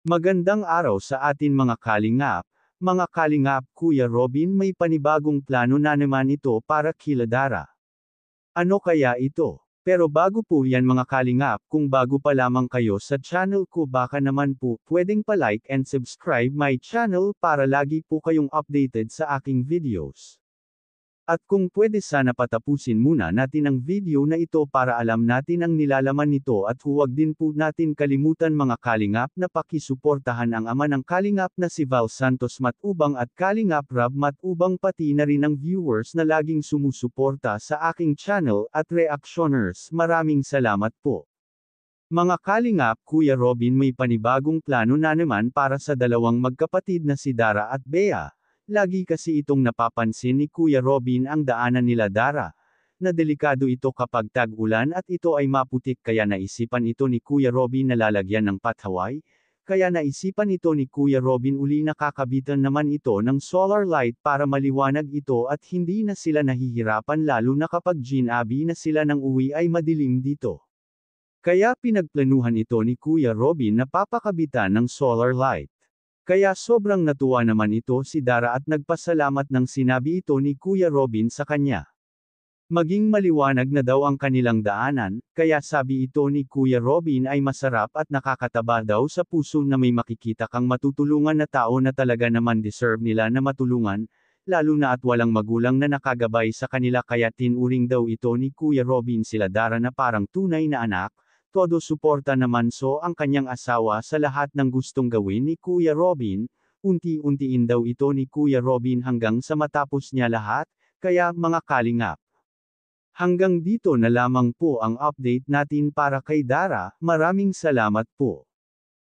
Magandang araw sa atin mga kalingap. Mga kalingap, Kuya Robin, may panibagong plano na naman ito para kila Dara. Ano kaya ito? Pero bago po yan mga kalingap, kung bago pa lamang kayo sa channel ko baka naman po pwedeng pa-like and subscribe my channel para lagi po kayong updated sa aking videos. At kung pwede sana patapusin muna natin ang video na ito para alam natin ang nilalaman nito at huwag din po natin kalimutan mga kalingap na pakisuportahan ang ama ng kalingap na si Val Santos Matubang at Kalingap Rab Matubang pati na rin ang viewers na laging sumusuporta sa aking channel at reactioners. Maraming salamat po. Mga kalingap, Kuya Robin may panibagong plano na naman para sa dalawang magkapatid na si Dara at Bea. Lagi kasi itong napapansin ni Kuya Robin ang daanan nila Dara, na delikado ito kapag tag-ulan at ito ay maputik kaya naisipan ito ni Kuya Robin na lalagyan ng pathaway, kaya naisipan ito ni Kuya Robin uli na kakabitan naman ito ng solar light para maliwanag ito at hindi na sila nahihirapan lalo na kapag ginabi na sila ng uwi ay madilim dito. Kaya pinagplanuhan ito ni Kuya Robin na papakabitan ng solar light. Kaya sobrang natuwa naman ito si Dara at nagpasalamat nang sinabi ito ni Kuya Robin sa kanya. Maging maliwanag na daw ang kanilang daanan, kaya sabi ito ni Kuya Robin ay masarap at nakakataba daw sa puso na may makikita kang matutulungan na tao na talaga naman deserve nila na matulungan, lalo na at walang magulang na nakagabay sa kanila kaya tinuring daw ito ni Kuya Robin sila Dara na parang tunay na anak. Todo suporta naman ang kanyang asawa sa lahat ng gustong gawin ni Kuya Robin, unti-untiin daw ito ni Kuya Robin hanggang sa matapos niya lahat, kaya mga kalingap. Hanggang dito na lamang po ang update natin para kay Dara, maraming salamat po.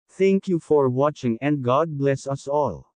Thank you for watching and God bless us all.